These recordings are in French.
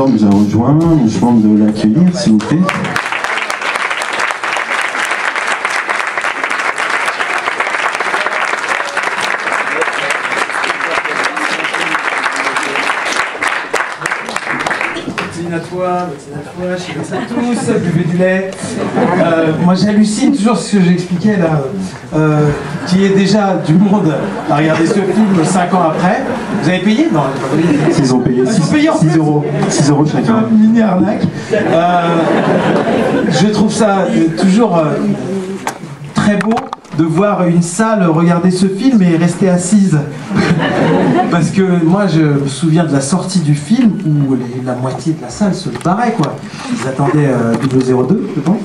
Trésor nous a rejoint. Je demande de l'accueillir, s'il vous plaît. À toi, chez tous, buvez du lait. Moi j'hallucine toujours ce que j'expliquais là, qu'il y ait déjà du monde à regarder ce film 5 ans après. Vous avez payé? Non, ils ont payé 6 euros. 6 euros chacun. Une mini arnaque. Je trouve ça toujours très beau de voir une salle regarder ce film et rester assise. Parce que moi je me souviens de la sortie du film où la moitié de la salle se barrait quoi. Ils attendaient 002 je pense.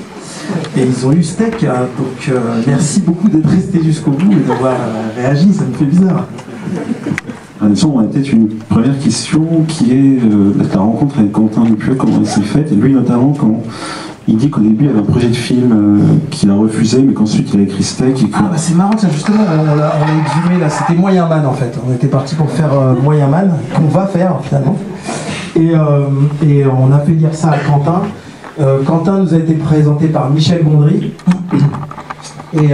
Et ils ont eu steak, donc merci beaucoup d'être resté jusqu'au bout et d'avoir réagi, ça me fait bizarre. Anderson, on a peut-être une première question qui est la rencontre avec Quentin Dupieux, comment elle s'est faite, et lui notamment quand il dit qu'au début il avait un projet de film qu'il a refusé, mais qu'ensuite il a écrit Steak. Et que... Ah bah c'est marrant ça, justement, on l'a exhumé là, c'était Moyen Man en fait. On était parti pour faire Moyen Man, qu'on va faire finalement. Et on a fait lire ça à Quentin. Quentin nous a été présenté par Michel Gondry. Et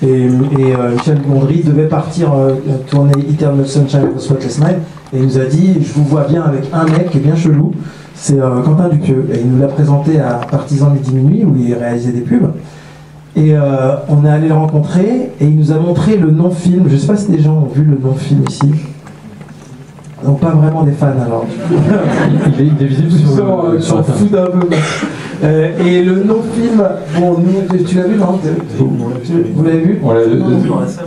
Michel Gondry devait partir tourner Eternal Sunshine of the Spotless Mind. Et il nous a dit, je vous vois bien avec un mec qui est bien chelou. C'est Quentin Dupieux, et il nous l'a présenté à Partisan Midi Minuit où il réalisait des pubs. Et on est allé le rencontrer et il nous a montré le non-film. Je ne sais pas si des gens ont vu le non-film ici. Donc pas vraiment des fans alors. Il est visible sur la fout un peu. Et le non-film, bon, nous, tu l'as vu non? Vous l'avez vu? On l'a vu.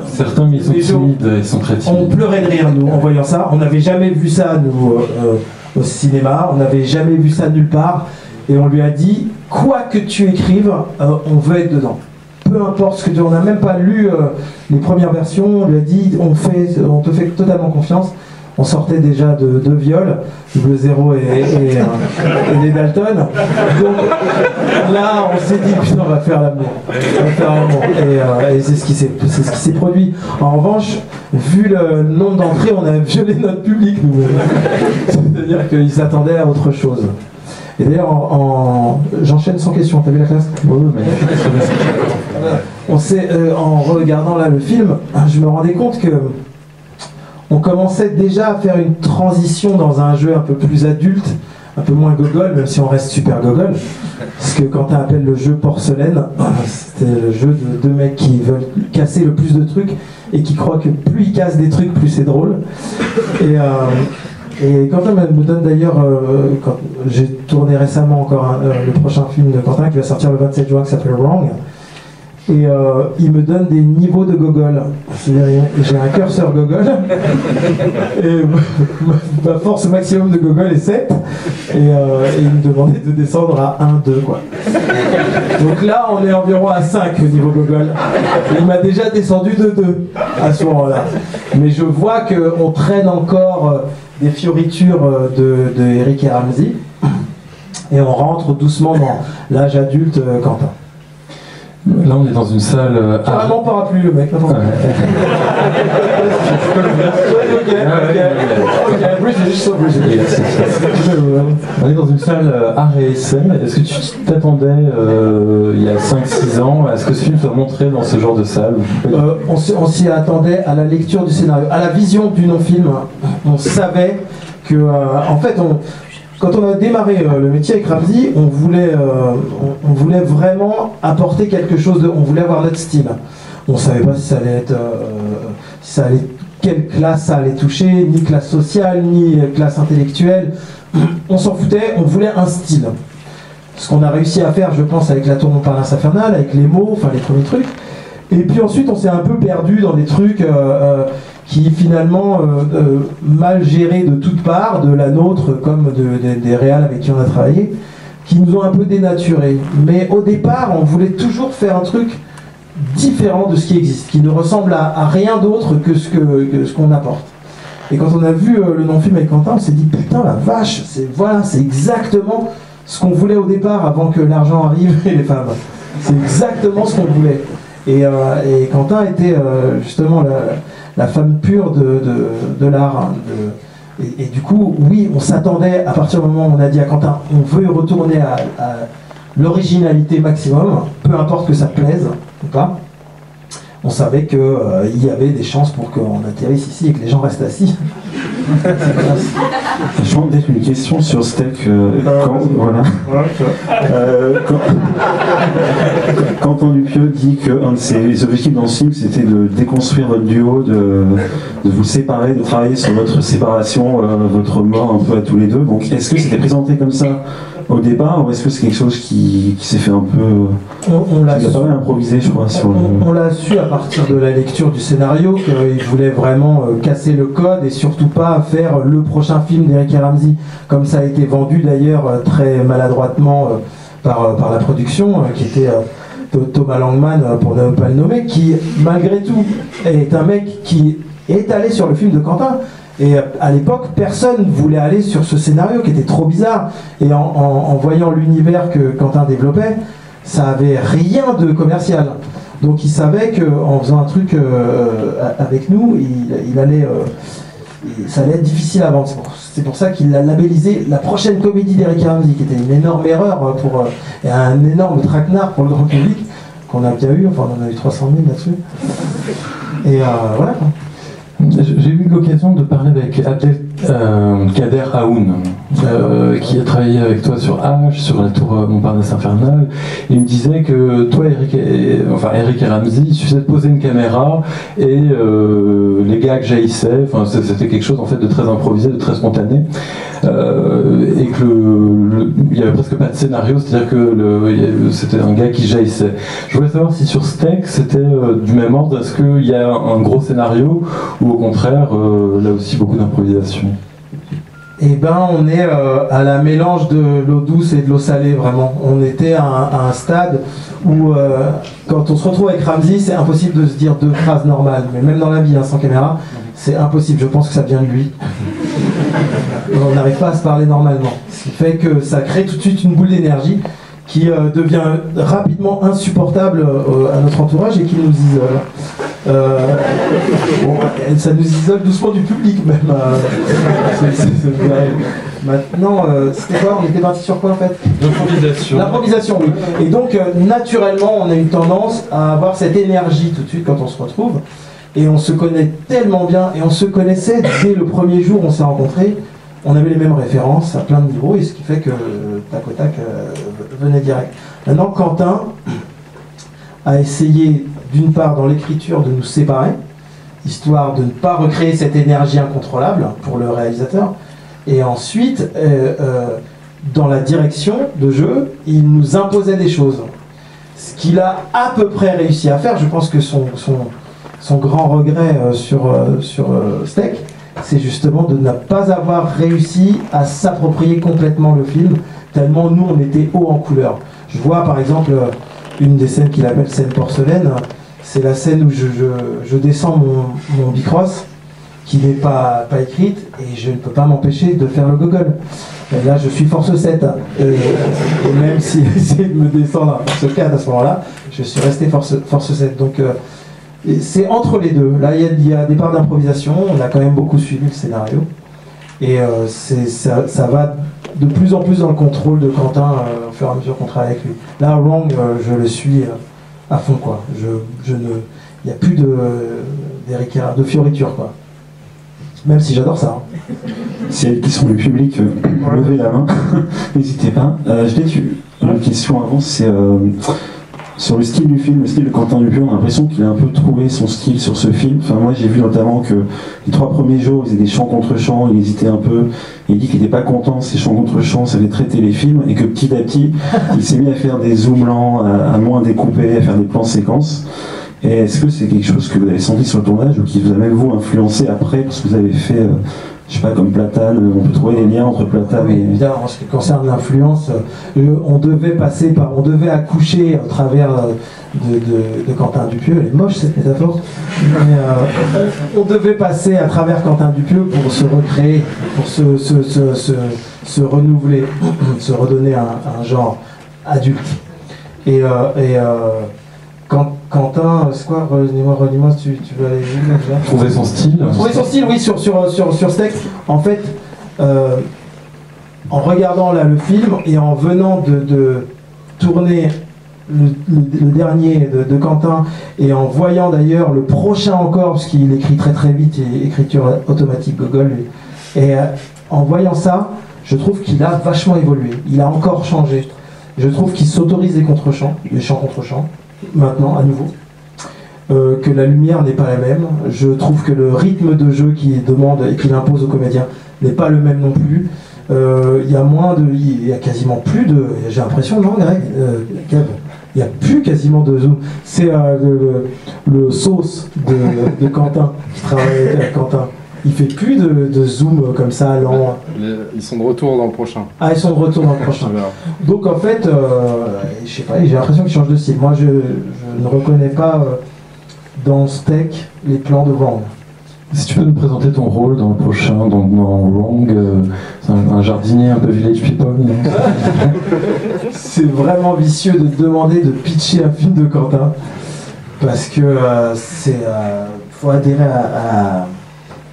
Certains mais ils sont timides, ils sont très timides. On pleurait de rire nous en voyant ça. On n'avait jamais vu ça nous. Au cinéma, on n'avait jamais vu ça nulle part, et on lui a dit quoi que tu écrives, on veut être dedans. Peu importe ce que tu... On n'a même pas lu les premières versions, on lui a dit on te fait totalement confiance. On sortait déjà de 2 viols, le 0 et les Dalton. Donc là, on s'est dit putain, on va faire l'amour. Et c'est ce qui s'est produit. En revanche, vu le nombre d'entrées, on a violé notre public, nous. C'est-à-dire qu'ils s'attendaient à autre chose. Et d'ailleurs, j'enchaîne sans question. T'as vu la classe? En regardant là le film, je me rendais compte que on commençait déjà à faire une transition dans un jeu un peu plus adulte, un peu moins gogol, même si on reste super gogol. Ce que Quentin appelle le jeu porcelaine, c'était le jeu de 2 mecs qui veulent casser le plus de trucs et qui croient que plus ils cassent des trucs, plus c'est drôle. Et Quentin me donne d'ailleurs, quand j'ai tourné récemment encore le prochain film de Quentin qui va sortir le 27 juin qui s'appelle Wrong. Et il me donne des niveaux de gogol. J'ai un curseur gogol. Et ma force maximum de gogol est 7. Et il me demandait de descendre à 1, 2 quoi. Donc là on est environ à 5 au niveau gogol. Il m'a déjà descendu de 2 à ce moment-là. Mais je vois qu'on traîne encore des fioritures de Eric et Ramsey. Et on rentre doucement dans l'âge adulte Quentin. Là, on est dans une salle. Carrément parapluie, le mec. On est dans une salle art et SM. Est-ce que tu t'attendais, il y a 5-6 ans, à ce que ce film soit montré dans ce genre de salle? On s'y attendait à la lecture du scénario, à la vision du non-film. On savait que, en fait, quand on a démarré le métier avec Ramsey, on voulait vraiment apporter quelque chose on voulait avoir notre style. On ne savait pas si ça allait être, quelle classe ça allait toucher, ni classe sociale, ni classe intellectuelle. On s'en foutait, on voulait un style. Ce qu'on a réussi à faire, je pense, avec La Tour Montparnasse infernale, avec les mots, enfin les premiers trucs. Et puis ensuite, on s'est un peu perdu dans des trucs qui finalement mal gérés de toutes parts, de la nôtre comme des réals avec qui on a travaillé, qui nous ont un peu dénaturés. Mais au départ, on voulait toujours faire un truc différent de ce qui existe, qui ne ressemble à rien d'autre que ce qu'on apporte. Et quand on a vu le non-film avec Quentin, on s'est dit putain la vache, c'est exactement ce qu'on voulait au départ avant que l'argent arrive et les femmes. C'est exactement ce qu'on voulait. Et Quentin était justement la femme pure de l'art, hein, Et du coup, oui, on s'attendait, à partir du moment où on a dit à Quentin, on veut retourner à l'originalité maximum, peu importe que ça plaise ou pas, on savait qu'il y avait des chances pour qu'on atterrisse ici et que les gens restent assis. Je pense peut-être une question sur Steak. Quentin Dupieux dit qu'un de ses objectifs dans ce film, c'était de déconstruire votre duo, de vous séparer, de travailler sur votre séparation, votre mort un peu à tous les deux. Donc, est-ce que c'était présenté comme ça au départ, ou est-ce que c'est quelque chose qui s'est fait un peu... On l'a pas mal improvisé, je crois. On l'a su à partir de la lecture du scénario qu'il voulait vraiment casser le code et surtout pas faire le prochain film d'Eric et Ramsey, comme ça a été vendu d'ailleurs très maladroitement par la production, qui était Thomas Langman, pour ne pas le nommer, qui malgré tout est un mec qui est allé sur le film de Quentin. Et à l'époque, personne ne voulait aller sur ce scénario qui était trop bizarre. Et en voyant l'univers que Quentin développait, ça avait rien de commercial. Donc il savait qu'en faisant un truc avec nous, ça allait être difficile à vendre. C'est pour ça qu'il a labellisé la prochaine comédie d'Eric et Ramsey, qui était une énorme erreur et un énorme traquenard pour le grand public, qu'on a bien eu. Enfin, on en a eu 300 000 là-dessus. Et voilà quoi. J'ai eu l'occasion de parler avec Abdelkader Aoun, qui a travaillé avec toi sur H, sur la tour Montparnasse infernale, et il me disait que toi, Eric et Ramsey, il suffisait de poser une caméra et les gags jaillissaient. Enfin, c'était quelque chose en fait de très improvisé, de très spontané, et que il n'y avait presque pas de scénario, c'est-à-dire que c'était un gars qui jaillissait. Je voulais savoir si sur Steak c'était du même ordre, est-ce qu'il y a un gros scénario ou au contraire là aussi beaucoup d'improvisation? Eh ben, on est à la mélange de l'eau douce et de l'eau salée, vraiment. On était à un stade où, quand on se retrouve avec Ramsey, c'est impossible de se dire deux phrases normales. Mais même dans la vie, sans caméra, c'est impossible. Je pense que ça vient de lui. On n'arrive pas à se parler normalement. Ce qui fait que ça crée tout de suite une boule d'énergie qui devient rapidement insupportable à notre entourage et qui nous isole. Ça nous isole doucement du public même. Maintenant, c'était quoi? On était parti sur quoi en fait? L'improvisation. L'improvisation, oui. Et donc, naturellement, on a une tendance à avoir cette énergie tout de suite quand on se retrouve. Et on se connaît tellement bien, et on se connaissait dès le premier jour où on s'est rencontrés. On avait les mêmes références à plein de niveaux, et ce qui fait que tac au tac venait direct. Maintenant, Quentin a essayé, d'une part dans l'écriture, de nous séparer, histoire de ne pas recréer cette énergie incontrôlable pour le réalisateur. Et ensuite, dans la direction de jeu, il nous imposait des choses. Ce qu'il a à peu près réussi à faire, je pense que son grand regret sur Steak, c'est justement de ne pas avoir réussi à s'approprier complètement le film, tellement nous on était haut en couleur. Je vois par exemple une des scènes qu'il appelle scène porcelaine, c'est la scène où je descends mon bicross, qui n'est pas écrite, et je ne peux pas m'empêcher de faire le gogol. Et là je suis force 7, et même si j'essaie de me descendre à force 4 à ce moment-là, je suis resté force 7. Donc c'est entre les deux. Là, il y a des parts d'improvisation. On a quand même beaucoup suivi le scénario. Et ça va de plus en plus dans le contrôle de Quentin au fur et à mesure qu'on travaille avec lui. Là, Wrong, je le suis à fond, quoi. Il n'y a plus de fioriture, quoi. Même si j'adore ça. Si il y a des questions du public, levez la main. N'hésitez pas. J'ai une question avant, c'est... sur le style du film, le style de Quentin Dupieux, on a l'impression qu'il a un peu trouvé son style sur ce film. Enfin, moi j'ai vu notamment que les 3 premiers jours, il faisait des chants contre chants, il hésitait un peu, il dit qu'il n'était pas content, ces chants contre chants, ça avait très téléfilm, et que petit à petit, il s'est mis à faire des zooms lents, à moins découper, à faire des plans séquences. Et est-ce que c'est quelque chose que vous avez senti sur le tournage, ou qui vous a même vous influencé après, parce que vous avez fait... je sais pas, comme Platane, on peut trouver des liens entre Platane et... Évidemment, en ce qui concerne l'influence, on devait accoucher au travers de Quentin Dupieux. Elle est moche cette métaphore. Mais, on devait passer à travers Quentin Dupieux pour se recréer, pour se renouveler, se redonner un genre adulte. Et Quentin, c'est quoi, redis-moi, tu veux aller où déjà ? Trouver son style. Trouver son style, oui, sur ce texte. En fait, en regardant là le film et en venant de tourner le dernier de Quentin et en voyant d'ailleurs le prochain encore, parce qu'il écrit très très vite, et écriture automatique Gogol, lui. Et en voyant ça, je trouve qu'il a vachement évolué, il a encore changé. Je trouve qu'il s'autorise des contre-champs, des chants contre-champs, maintenant à nouveau. Que la lumière n'est pas la même. Je trouve que le rythme de jeu qu'il demande et qu'il impose aux comédiens n'est pas le même non plus. Il y a quasiment plus de... J'ai l'impression, non Greg, Kev, il n'y a plus quasiment de zoom. C'est le sauce de Quentin qui travaille avec Quentin. Il fait plus de zoom comme ça, lent. Ils sont de retour dans le prochain. Ah, ils sont de retour dans le prochain. Donc en fait, je sais pas, j'ai l'impression qu'ils changent de style. Moi, je ne reconnais pas dans Steak les plans de Wrong. Si tu peux nous présenter ton rôle dans le prochain, donc dans Wrong, c'est un jardinier un peu Village People. C'est vraiment vicieux de te demander de pitcher un film de Quentin, parce que faut adhérer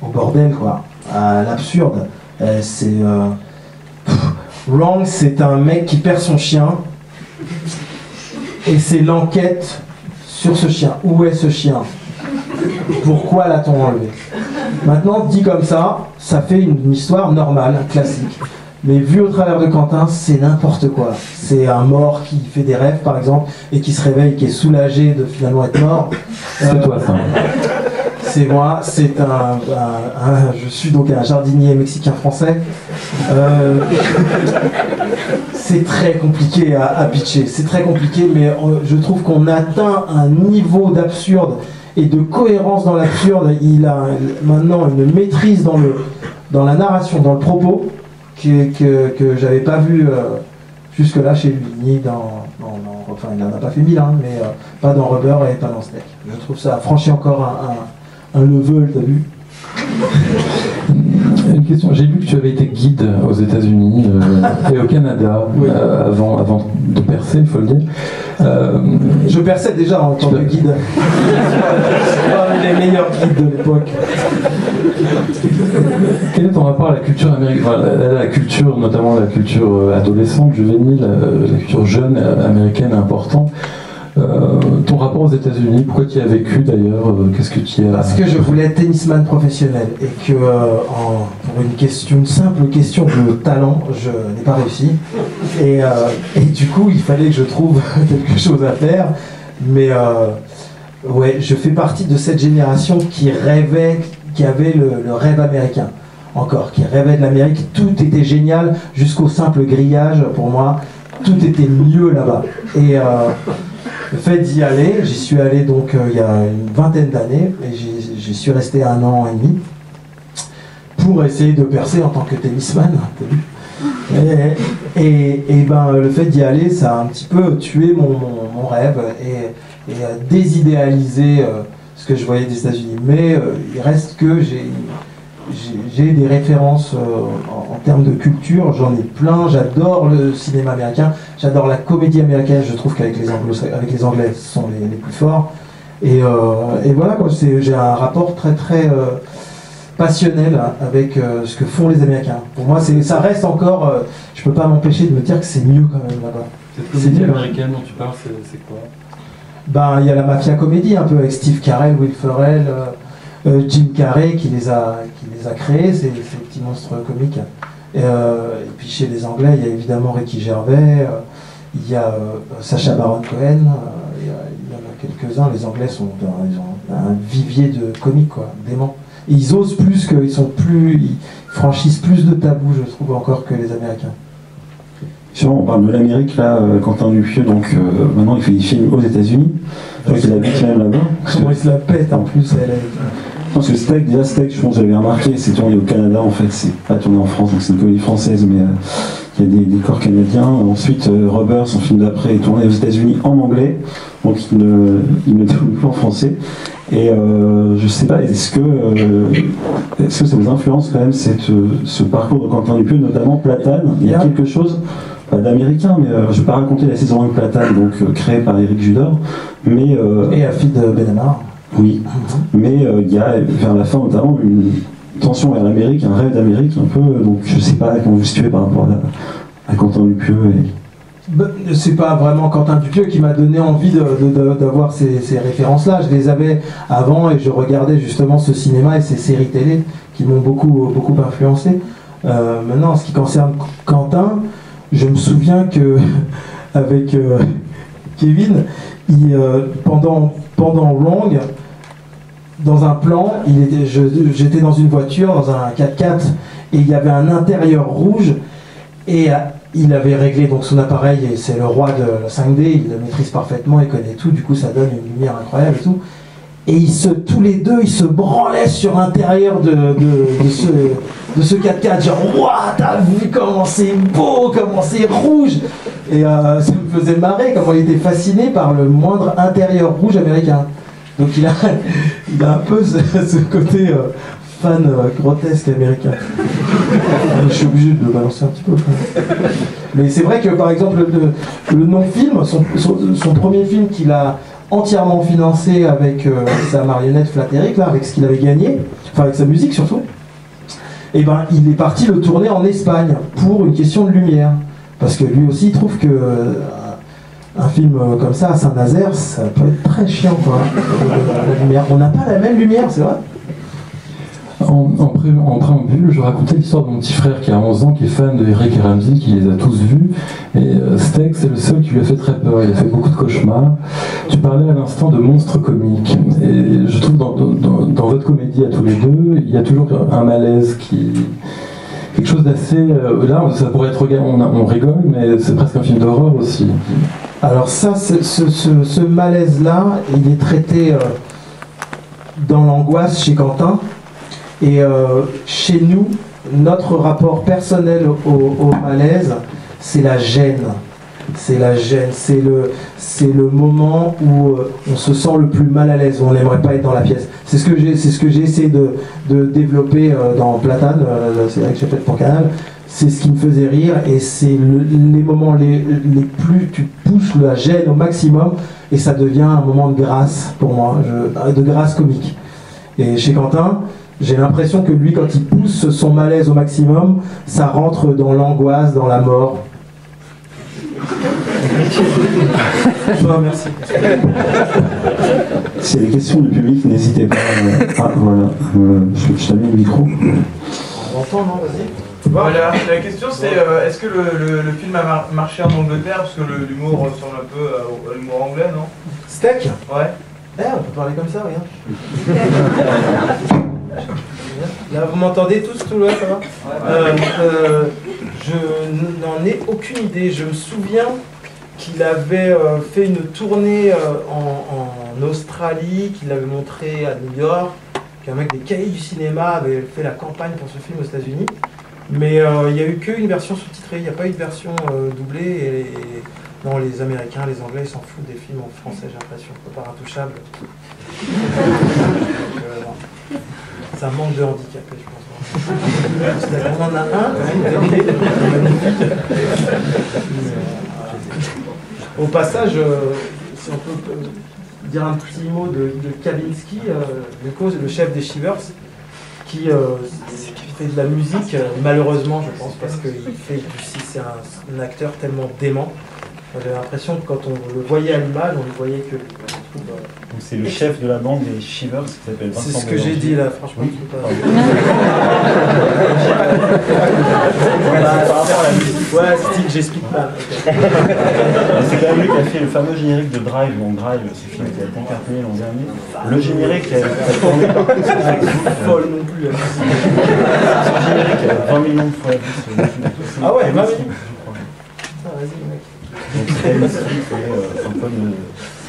au bordel, quoi, à l'absurde. Wrong, c'est un mec qui perd son chien, et c'est l'enquête sur ce chien. Où est ce chien ? Pourquoi l'a-t-on enlevé ? Maintenant, dit comme ça, ça fait une histoire normale, classique. Mais vu au travers de Quentin, c'est n'importe quoi. C'est un mort qui fait des rêves, par exemple, et qui se réveille, qui est soulagé de finalement être mort. C'est toi, ça. C'est moi, je suis donc un jardinier mexicain-français. C'est très compliqué à pitcher, c'est très compliqué, mais je trouve qu'on atteint un niveau d'absurde et de cohérence dans l'absurde. Il a maintenant une maîtrise dans la narration, dans le propos, que j'avais pas vu jusque-là chez lui, ni enfin il n'en a pas fait 1000, mais pas dans Rubber et pas dans Steak. Je trouve ça a franchi encore un level, t'as vu ? Une question, j'ai lu que tu avais été guide aux États-Unis et au Canada, oui. Avant de percer, il faut le dire. Je perçais déjà en tant que guide. C'est un des meilleurs guides de l'époque. Quel est ton rapport à la culture américaine, la culture, notamment la culture adolescente, juvénile, la culture jeune américaine est importante? Ton rapport aux États-Unis, pourquoi tu y as vécu d'ailleurs? Qu'est-ce que tu as... Parce que je voulais être tennisman professionnel et que pour une simple question de talent, je n'ai pas réussi. Et du coup, il fallait que je trouve quelque chose à faire. Mais ouais, je fais partie de cette génération qui rêvait, qui avait le rêve américain. Encore, qui rêvait de l'Amérique. Tout était génial jusqu'au simple grillage pour moi. Tout était mieux là-bas. Et le fait d'y aller, j'y suis allé donc il y a une vingtaine d'années et j'y suis resté 1 an et demi pour essayer de percer en tant que tennisman. Et ben le fait d'y aller, ça a un petit peu tué mon rêve et désidéalisé ce que je voyais des États-Unis. Mais il reste que j'ai des références en termes de culture, j'en ai plein, j'adore le cinéma américain, j'adore la comédie américaine, je trouve qu'avec les Anglais, ce sont les plus forts. Et voilà, quoi, j'ai un rapport très très passionnel avec ce que font les Américains. Pour moi, ça reste encore, je peux pas m'empêcher de me dire que c'est mieux quand même là-bas. Cette comédie américaine dont tu parles, c'est quoi? Ben, il y a la mafia comédie, un peu avec Steve Carell, Will Ferrell, Jim Carrey qui les a créés, ces petits monstres comiques. Et puis chez les Anglais, il y a évidemment Ricky Gervais, il y a Sacha Baron Cohen, il y en a quelques-uns. Les Anglais ils ont un vivier de comiques, quoi, dément. Et ils osent plus, ils franchissent plus de tabous, je trouve, encore que les Américains. On parle de l'Amérique là, Quentin Dupieux, donc maintenant il fait des films aux États-Unis. Je crois qu'il habite même là-bas. Comment il se la pète en plus, elle. Parce que Steak, je pense que j'avais remarqué, c'est tourné au Canada en fait, c'est pas tourné en France, donc c'est une comédie française, mais il y a des décors canadiens. Ensuite, Rubber, son film d'après, est tourné aux États-Unis en anglais, donc il ne tourne plus en français. Et je sais pas, est-ce que ça vous influence quand même ce parcours de Quentin Dupieux, notamment Platane? Il y a quelque chose pas d'américain, mais je vais pas raconter la saison 1 de Platane, donc créée par Éric Judor, mais et Afid Benhamar. Oui, mais il y a vers la fin notamment une tension vers l'Amérique, un rêve d'Amérique un peu, donc je sais pas comment vous situez par rapport à Quentin Dupieux. C'est pas vraiment Quentin Dupieux qui m'a donné envie d'avoir ces références-là. Je les avais avant et je regardais justement ce cinéma et ces séries télé qui m'ont beaucoup influencé. Maintenant, en ce qui concerne Quentin, je me souviens que avec Kevin, pendant Wrong, dans un plan, j'étais dans une voiture, dans un 4x4, et il y avait un intérieur rouge, et il avait réglé donc son appareil, et c'est le roi de la 5D, il le maîtrise parfaitement, il connaît tout, du coup ça donne une lumière incroyable et tout. Et tous les deux, ils se branlaient sur l'intérieur de ce 4x4, genre « Ouah, t'as vu comment c'est beau, comment c'est rouge !» Et ça me faisait marrer comment il était fasciné par le moindre intérieur rouge américain. Donc il a un peu ce côté fan grotesque américain. Je suis obligé de le balancer un petit peu. Mais c'est vrai que par exemple le non-film, son premier film qu'il a entièrement financé avec sa marionnette Flatteric, là, avec ce qu'il avait gagné, enfin avec sa musique surtout, et ben il est parti le tourner en Espagne pour une question de lumière. Parce que lui aussi il trouve que un film comme ça à Saint-Nazaire, ça peut être très chiant quoi. La lumière. On n'a pas la même lumière, c'est vrai. En préambule, je racontais l'histoire de mon petit frère qui a 11 ans, qui est fan de Eric et Ramsey, qui les a tous vus. Et Steak, c'est le seul qui lui a fait très peur. Il a fait beaucoup de cauchemars. Tu parlais à l'instant de monstres comiques. Et je trouve dans votre comédie à tous les deux, il y a toujours un malaise quelque chose d'assez... là, ça pourrait être... On rigole, mais c'est presque un film d'horreur aussi. Alors ça, ce malaise-là, il est traité dans l'angoisse chez Quentin. Et chez nous, notre rapport personnel au malaise, c'est la gêne. C'est la gêne, c'est le moment où on se sent le plus mal à l'aise, où on n'aimerait pas être dans la pièce. C'est ce que j'ai essayé de développer dans Platane, c'est vrai que j'ai fait pour Canal. C'est ce qui me faisait rire et c'est les moments les plus tu pousses la gêne au maximum et ça devient un moment de grâce pour moi, de grâce comique. Et chez Quentin, j'ai l'impression que lui, quand il pousse son malaise au maximum, ça rentre dans l'angoisse, dans la mort. Merci. S'il y a des questions du public, n'hésitez pas. Voilà, je t'ai mis le micro. On entend, non? Vas-y. Voilà, la question c'est est-ce que le film a marché en Angleterre? Parce que l'humour ressemble un peu à l'humour anglais, non? Steak? Ouais. On peut parler comme ça, regarde. Là, vous m'entendez tous, tout le monde, ça va? Je n'en ai aucune idée. Je me souviens qu'il avait fait une tournée en Australie, qu'il avait montré à New York, qu'un mec des cahiers du cinéma avait fait la campagne pour ce film aux États-Unis. Mais il n'y a eu qu'une version sous-titrée, il n'y a pas eu de version doublée. Et non, les Américains, les Anglais, ils s'en foutent des films en français, j'ai l'impression. Pas intouchable. C'est un manque de handicapé, je pense. On en a un, magnifique. Au passage, si on peut dire un petit mot de Kavinsky, le chef des Shivers, qui fait de la musique, malheureusement, je pense, parce que c'est un acteur tellement dément. J'avais l'impression que quand on le voyait à l'image, on ne voyait que lui. Donc c'est le chef de la bande des Shivers qui s'appelle Vincent. C'est ce que j'ai dit là, franchement. Oui. Je peux pas... Ouais, j'explique pas. C'est quand même lui qui a fait le fameux générique de Drive. Donc Drive, ce film qui a été cartonné l'an dernier. Le générique qui a tourné partout sur Facebook. Folle non plus. Ce générique a 20 millions de fois vu. Ah ouais, 20 millions. Ah, vas-y, mec. Donc c'est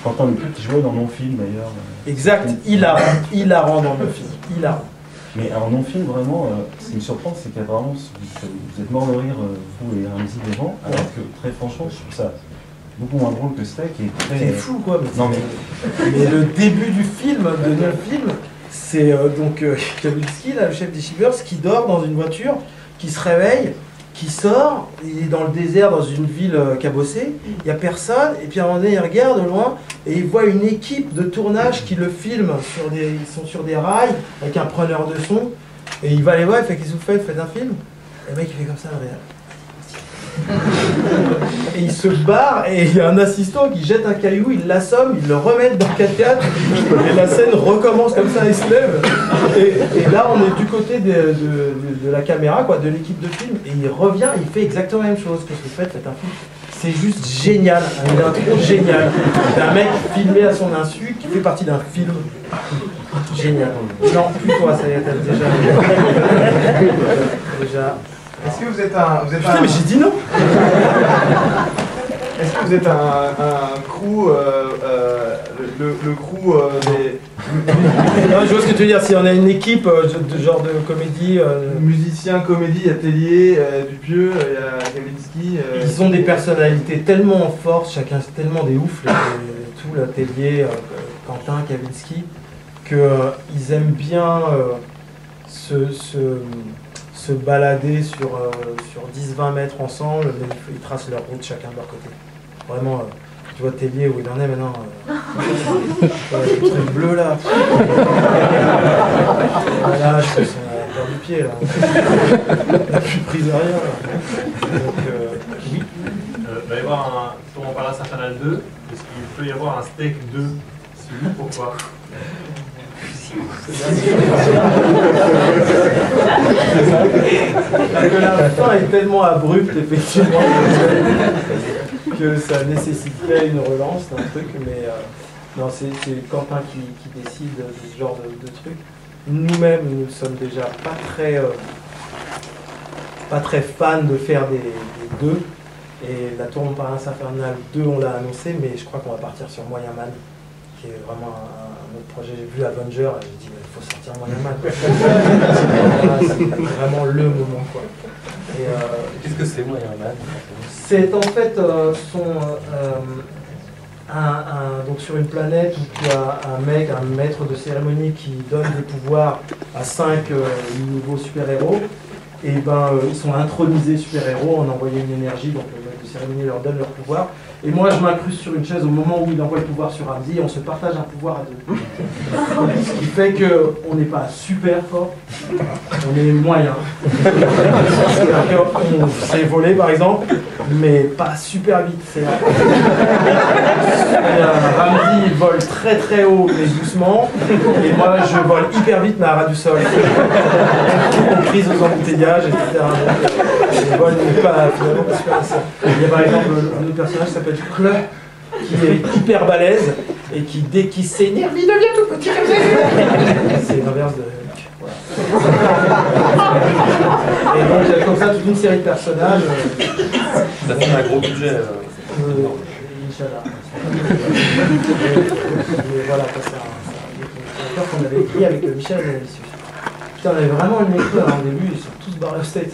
Quentin Dupieux qui jouait dans mon film d'ailleurs. Exact, hilarant dans le film. Hilarant. Mais en non-film, vraiment, ce qui me surprend, c'est qu'il y a vraiment, vous êtes mort de rire, vous et Ramsey devant, alors que très franchement, je trouve ça beaucoup moins drôle que Steak. C'est fou quoi. Non, mais le début du film, de non-film, c'est donc Kavinsky, le chef des Shivers, qui dort dans une voiture, qui se réveille, qui sort, il est dans le désert, dans une ville cabossée, il n'y a personne, et puis à un moment donné, il regarde de loin, et il voit une équipe de tournage qui le filme, ils sont sur des rails, avec un preneur de son, et il va les voir, il fait, qu'est-ce que vous faites un film? Et le mec, il fait comme ça, regarde. Et il se barre et il y a un assistant qui jette un caillou, il l'assomme, il le remet dans le 4x4 et la scène recommence comme ça, il se lève et là on est du côté de la caméra, quoi, de l'équipe de film, et il revient, il fait exactement la même chose. Qu'est-ce que vous faites? Faites un film. C'est juste génial, un intro génial d'un mec filmé à son insu qui fait partie d'un film génial. Non, plus toi, ça y est, t'as déjà. Est-ce que vous êtes un... Putain, mais j'ai dit non. Est-ce que vous êtes un crew, le crew des... Non, je vois ce que tu veux dire, si on a une équipe de genre de comédie... Musiciens, comédie, il y a Tellier, Dupieux, il y a Kavinsky... Ils ont des personnalités tellement fortes, chacun c'est tellement des oufs, tout là, Tellier, Quentin, Kavinsky, qu'ils aiment bien se balader sur 10-20 mètres ensemble, mais ils tracent leur route chacun de leur côté. Vraiment, tu vois Tellier où il en est maintenant. Le truc bleu là. Là, je pense qu'on a perdu le pied là. On n'a plus prise à rien là. Donc, oui. Il va y avoir un tournant par la Infernal 2. Est-ce qu'il peut y avoir un steak 2? Si oui, pourquoi? Parce que la fin est tellement abrupte, effectivement, que ça nécessiterait une relance d'un truc, mais non, c'est Quentin qui décide de ce genre de truc. Nous-mêmes, nous ne sommes déjà pas très fans de faire des deux, et la Tour Montparnasse Infernale 2, on l'a annoncé, mais je crois qu'on va partir sur Moyen Man, qui est vraiment un autre projet. J'ai vu Avenger et j'ai dit il faut sortir Moyen Man. C'est vraiment le moment, quoi. Qu'est-ce que c'est Moyen Man? C'est en fait donc sur une planète où tu as un maître de cérémonie qui donne des pouvoirs à 5 nouveaux super-héros. Et ils sont intronisés super-héros en envoyant une énergie, donc le maître de cérémonie leur donne leur pouvoir. Et moi, je m'incruste sur une chaise au moment où il envoie le pouvoir sur Ramsey, et on se partage un pouvoir à deux. Ce qui fait qu'on n'est pas super fort, on est moyen. C'est-à-dire qu'on sait voler, par exemple, mais pas super vite. Ramsey, il vole très très haut, mais doucement, et moi, je vole hyper vite, mais à ras du sol. On crise aux embouteillages, etc. Je vole pas finalement pas super assez. Il y a par exemple un autre personnage qui s'appelle Cleux, qui est hyper balèze et qui, dès qu'il s'énerve, il devient tout petit. C'est l'inverse de Hulk. Voilà. Et donc, il y a comme ça toute une série de personnages. Ça fait un gros budget. Inch'Allah. Mais voilà, ça, c'est un acteur qu'on avait écrit avec Michel et Vicious. Putain, on avait vraiment une école au début, ils sont tous barrés au state.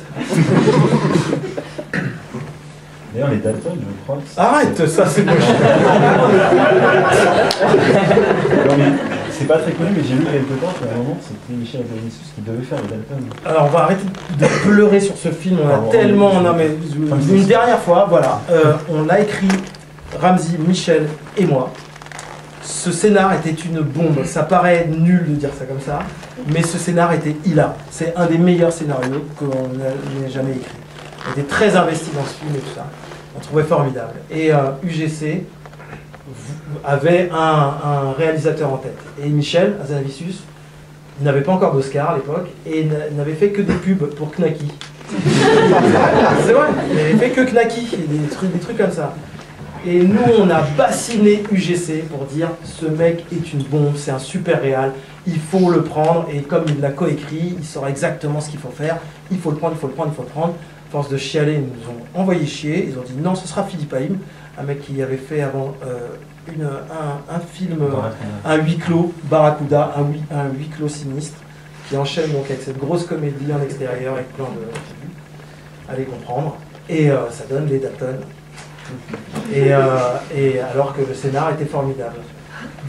D'ailleurs, les Dalton, je crois. Arrête, ça c'est moche. Non, mais c'est pas très connu, mais j'ai lu quelque part qu'à un moment, c'était Michel Agonissus qui devait faire les Dalton. Alors, on va arrêter de pleurer sur ce film. On a tellement. Non, mais une dernière fois, voilà. On a écrit, Ramsey, Michel et moi. Ce scénar était une bombe. Ça paraît nul de dire ça comme ça, mais ce scénar était hilarant. C'est un des meilleurs scénarios qu'on ait jamais écrit. On était très investis dans ce film et tout ça. On trouvait formidable. Et UGC avait un réalisateur en tête. Et Michel Hazanavicius, il n'avait pas encore d'Oscar à l'époque, et n'avait fait que des pubs pour Knacky. C'est vrai, il n'avait fait que Knacky, et des trucs comme ça. Et nous, on a bassiné UGC pour dire ce mec est une bombe, c'est un super réal, il faut le prendre. Et comme il l'a coécrit, il saura exactement ce qu'il faut faire. Il faut le prendre, il faut le prendre, il faut le prendre. À force de chialer, ils nous ont envoyé chier. Ils ont dit non, ce sera Philippe Haïm, un mec qui avait fait avant un film, un huis clos, Barracuda, un huis clos sinistre, qui enchaîne donc avec cette grosse comédie en extérieur avec plein de. Allez comprendre. Et ça donne les Dalton. Et alors que le scénar était formidable.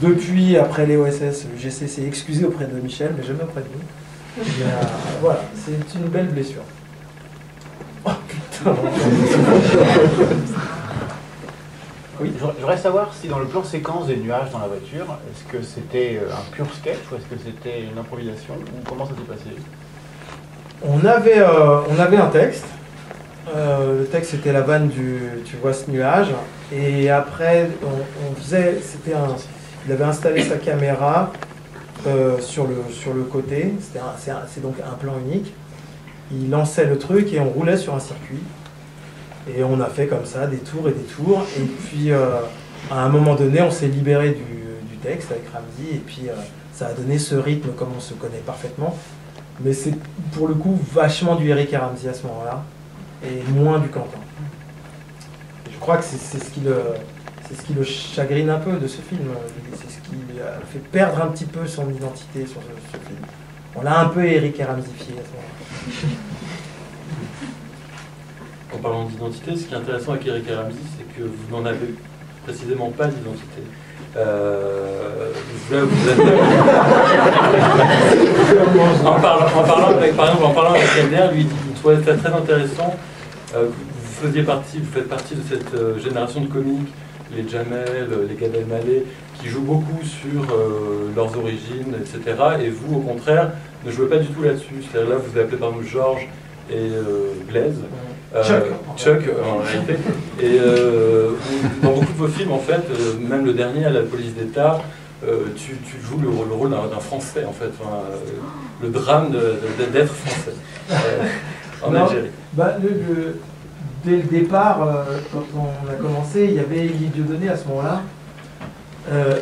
Depuis, après les OSS, UGC s'est excusé auprès de Michel, mais jamais auprès de nous. Voilà, c'est une belle blessure. Oh putain! Oui, je voudrais savoir si dans le plan séquence des nuages dans la voiture, est-ce que c'était un pur sketch ou est-ce que c'était une improvisation ou comment ça s'est passé? On avait un texte. Le texte c'était la vanne du tu vois ce nuage. Et après on faisait, il avait installé sa caméra sur le côté. C'est donc un plan unique. Il lançait le truc et on roulait sur un circuit. Et on a fait comme ça des tours et des tours. Et puis à un moment donné, on s'est libéré du texte avec Ramzy. Et puis ça a donné ce rythme comme on se connaît parfaitement. Mais c'est pour le coup vachement du Eric et Ramzy à ce moment-là. Et moins du Quentin. Et je crois que c'est ce qui le chagrine un peu de ce film. C'est ce qui lui a fait perdre un petit peu son identité sur ce film. On l'a un peu Eric et Ramzifié à ce moment-là. En parlant d'identité, ce qui est intéressant avec Eric et Ramzy, c'est que vous n'en avez précisément pas d'identité. En parlant avec Kader, lui il trouvait ça très intéressant. Vous faites partie de cette génération de comiques, les Jamel, les Gad Elmaleh, qui jouent beaucoup sur leurs origines, etc. Et vous, au contraire, ne jouez pas du tout là-dessus. C'est-à-dire là, vous vous appelez par exemple Georges et Blaise. Chuck en réalité. Et dans beaucoup de vos films, en fait, même le dernier, à la police d'État, tu joues le rôle d'un Français, en fait, le drame d'être Français en Algérie. Dès le départ, quand on a commencé, il y avait Elie Dieudonné à ce moment-là,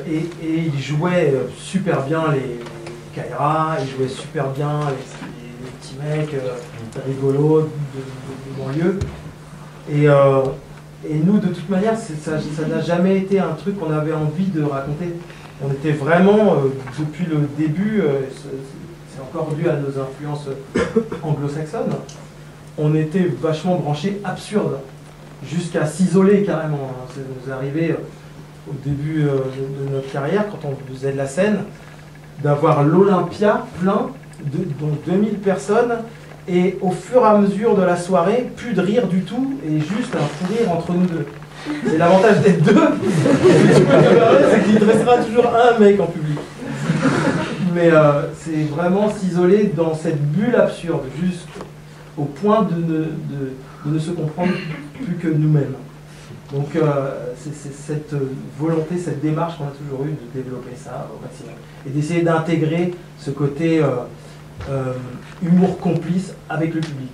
et il jouait super bien les Kaira, il jouait super bien les petits mecs rigolos de banlieue. Et nous, de toute manière, ça n'a jamais été un truc qu'on avait envie de raconter. On était vraiment, depuis le début, c'est encore dû à nos influences anglo-saxonnes, on était vachement branchés absurde, jusqu'à s'isoler carrément. Ça nous est arrivé au début de notre carrière, quand on faisait de la scène, d'avoir l'Olympia plein, dont 2000 personnes, et au fur et à mesure de la soirée, plus de rire du tout, et juste un fou rire entre nous deux. C'est l'avantage d'être deux, c'est qu'il te restera toujours un mec en public. Mais c'est vraiment s'isoler dans cette bulle absurde, juste au point de ne se comprendre plus que nous-mêmes. Donc c'est cette volonté, cette démarche qu'on a toujours eue de développer ça au maximum. Et d'essayer d'intégrer ce côté humour complice avec le public.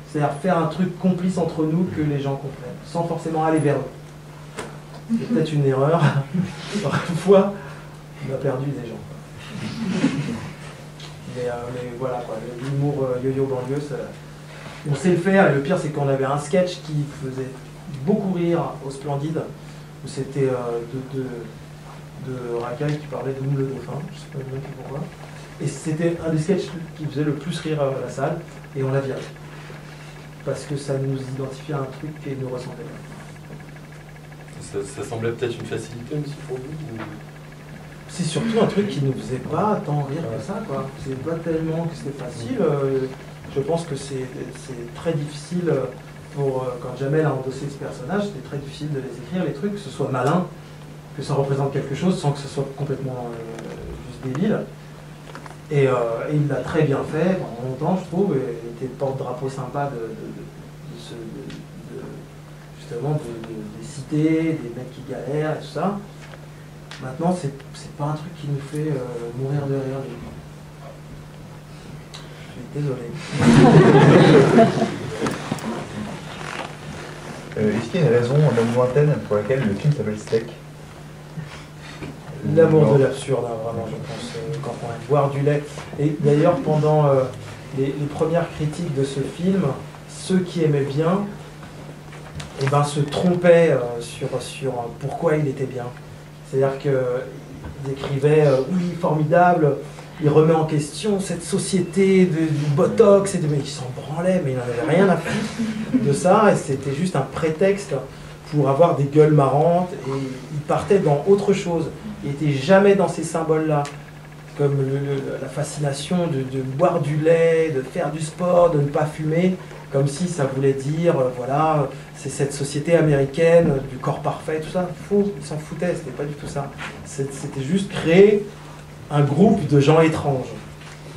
C'est-à-dire faire un truc complice entre nous que les gens comprennent, sans forcément aller vers eux. C'est peut-être une erreur. Parfois, on a perdu des gens. Mais voilà, l'humour yo-yo banlieue, on sait le faire. Et le pire, c'est qu'on avait un sketch qui faisait beaucoup rire au Splendide, où c'était de Racaille qui parlait de nous le dauphin, je ne sais pas bien pourquoi. Et c'était un des sketchs qui faisait le plus rire à la salle, et on l'a viré. Parce que ça nous identifiait à un truc et nous ressemblait. Ça semblait peut-être une facilité aussi pour vous ou... C'est surtout un truc qui ne nous faisait pas tant rire que ça, quoi. C'est pas tellement que c'était facile. Je pense que c'est très difficile pour quand Jamel a endossé ce personnage, c'était très difficile de les écrire, les trucs, que ce soit malin, que ça représente quelque chose sans que ce soit complètement juste débile. Et il l'a très bien fait pendant longtemps, je trouve, et il était porte-drapeau sympa justement des cités, des mecs qui galèrent et tout ça. Maintenant, c'est pas un truc qui nous fait mourir de rire. Je suis désolé. Est-ce qu'il y a une raison, même lointaine, pour laquelle le film s'appelle Steak? L'amour de l'absurde, hein, vraiment, je pense, quand on va boire du lait. Et d'ailleurs, pendant les premières critiques de ce film, ceux qui aimaient bien se trompaient sur pourquoi il était bien. C'est-à-dire qu'il écrivait oui, formidable, il remet en question cette société du botox, mais il s'en branlait, mais il n'en avait rien à foutre de ça, et c'était juste un prétexte pour avoir des gueules marrantes, et il partait dans autre chose. Il n'était jamais dans ces symboles-là, comme la fascination de boire du lait, de faire du sport, de ne pas fumer. comme si ça voulait dire, voilà, c'est cette société américaine du corps parfait, tout ça. Faux, ils s'en foutaient, c'était pas du tout ça. C'était juste créer un groupe de gens étranges,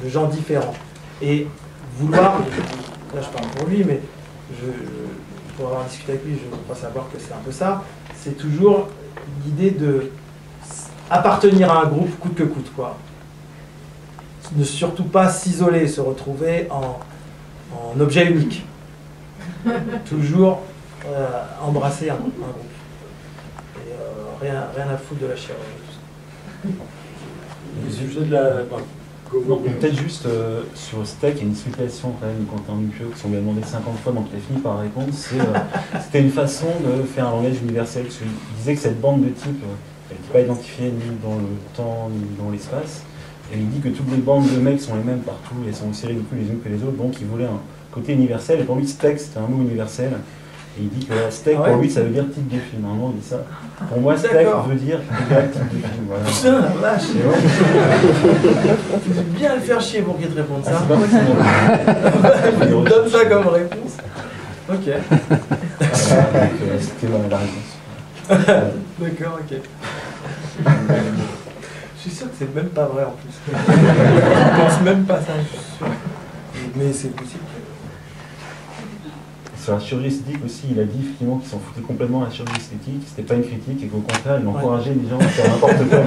de gens différents. Et vouloir, là je parle pour lui, mais pour avoir discuté avec lui, je crois savoir que c'est un peu ça, c'est toujours l'idée de appartenir à un groupe coûte que coûte, quoi. Ne surtout pas s'isoler, se retrouver en objet unique. Toujours embrasser un groupe. Et rien à foutre de la chirurgie, tout ça. Peut-être juste sur Steak, il y a une explication quand même, Quentin Dupieux, qui on lui a demandé 50 fois, donc il a fini par répondre. C'était une façon de faire un langage universel. Parce qu'il disait que cette bande de types, elle n'était pas identifiée ni dans le temps ni dans l'espace. Et il dit que toutes les bandes de mecs sont les mêmes partout et sont aussi ridicules les unes que les autres, donc il voulait un côté universel. Et pour lui, Steak, c'était un mot universel. Et il dit que Steak, pour lui, ça veut dire titre de film. Normalement, il dit ça. Pour moi, Steak veut dire égal titre de film. Voilà. Putain, la vache! Tu veux bien le faire chier pour qu'il te réponde ça. Il me donne ça comme réponse. Ok. C'était la réponse. D'accord, ok. Je suis sûr que c'est même pas vrai en plus. Je pense même pas ça, je suis sûr. Mais c'est possible. Sur la chirurgie esthétique aussi, il a dit effectivement qu'il s'en foutait complètement de la chirurgie esthétique, c'était pas une critique et qu'au contraire, il encourageait les gens à faire n'importe quoi.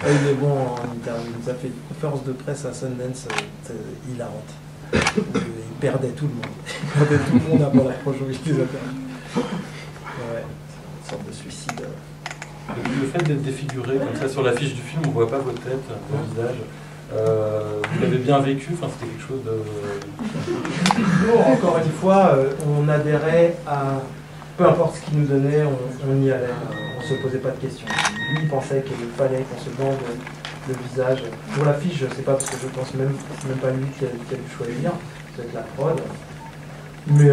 Il est bon en interview, il nous a fait une conférence de presse à Sundance hilarante. Il perdait tout le monde. Il perdait tout le monde avant la prochaine il les a perdus. Ouais, une sorte de suicide. Le fait d'être défiguré comme ça sur l'affiche du film, on ne voit pas votre tête, votre visage. Vous l'avez bien vécu, enfin, c'était quelque chose de... Bon, encore une fois, on adhérait à... Peu importe ce qu'il nous donnait, on y allait. On ne se posait pas de questions. Lui, il pensait qu'il fallait qu'on se bande le visage. Pour l'affiche, je ne sais pas, parce que je pense même pas lui qui a dû choisir. C'est la prod. Mais